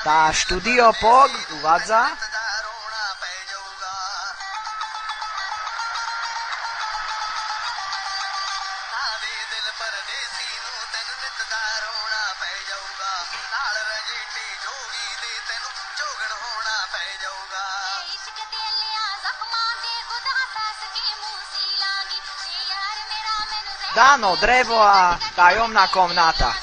Tá štúdio POG uvádza Dano, drevo a tajomná komnata.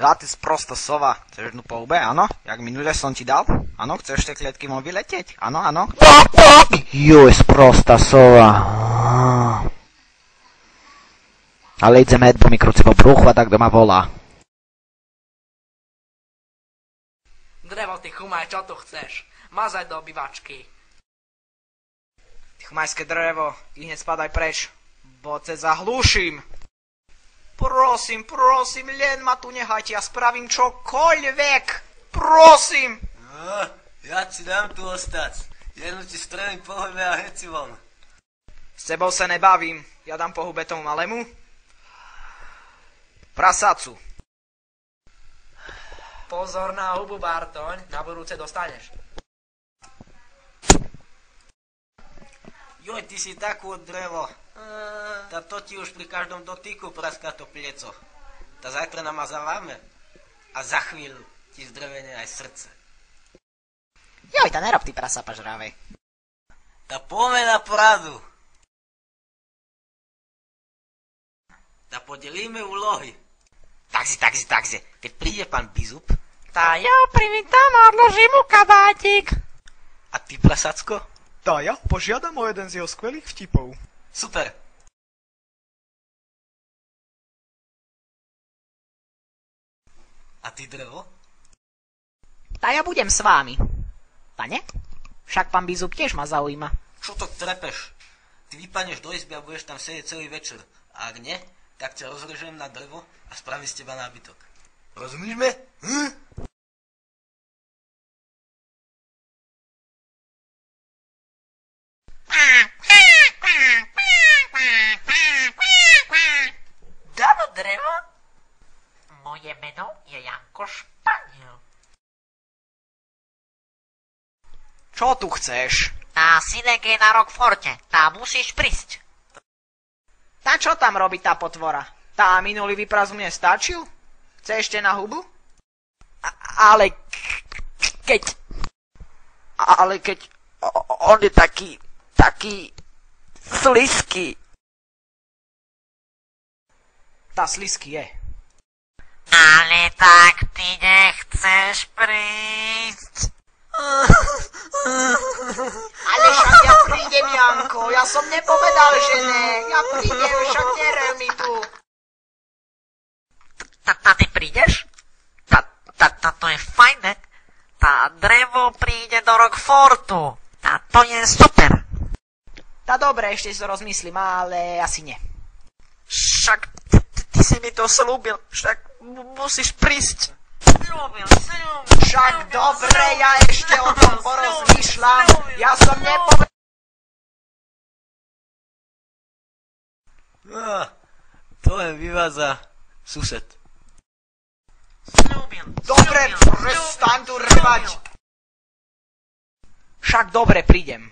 Ty sprostá sova. Chceš dnu po hube, áno? Jak minule som ti dal? Áno, chceš tie klietky mohli vyletieť? Áno, áno. Joj, sprostá sova. Ale ideme jedbo mi krúci po bruchu a tak doma volá. Drevo, ty chumaj, čo tu chceš? Mazaj do obývačky. Ty chumajské drevo, ty hneď spadaj preč, bo te zahlúšim. Prosím, len ma tu nehajte, ja spravím čokoľvek. Prosím. No, ja ti dám tu ostať. Jednu ti strelím po hube a hneď si von. S tebou sa nebavím, ja dám po hube tomu malému. Prasácu. Pozor na hubu, Bartoň, na budúce dostaneš. Joj, ty si takú drevo. Tá to ti už pri každom dotyku praská to plieco. Tá zajtra namazávame a za chvíľu ti zdrvenie aj srdce. Joj, tá nerob ty prasa pažravej. Tá poďme na poradu. Tá podelíme úlohy. Takže, keď príde pán Bizup, Tá ja privítam a odložím mu kabátik. a ty, prasacko? Tá ja požiadam o jeden z jeho skvelých vtipov. Super. A ty, drevo? Tá ja budem s vámi. Pane? Však pán Bizup tiež ma zaujíma. Čo to trepeš? Ty vypadneš do izby a budeš tam sedieť celý večer. A ak nie, tak ťa rozrežujem na drevo a spravím z teba nábytok. Rozumíš me? Dano, drevo? Moje meno je Janko Španiel. Čo tu chceš? Tá synek je na Rockforte, tá musíš prísť. Tá čo tam robí tá potvora? Tá minulý výpraz mne stačil? Chce ešte na hubu? Ale keď on je taký slisky. Tá slisky je. Ale tak ty nechceš prísť. Ale však ja prídem, Janko, ja som nepovedal, že ne. Ja prídem, však nerev mi tu. Tá ty prídeš? To je fajné. Tá drevo príde do Rockfortu. Tá to je super. Tá dobre, ešte si to rozmyslím, ale asi nie. Však ty si mi to slúbil, však musíš prísť. Slúbil. Však dobre, ja ešte o tom porozmýšľam. Ja som nepovedal. To len vyvádza sused. Dobre, prestaň tu rvať. Však dobre, prídem.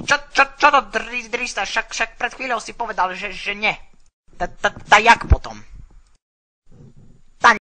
Čo to dristáš? Však pred chvíľou si povedal, že nie. Tá jak potom?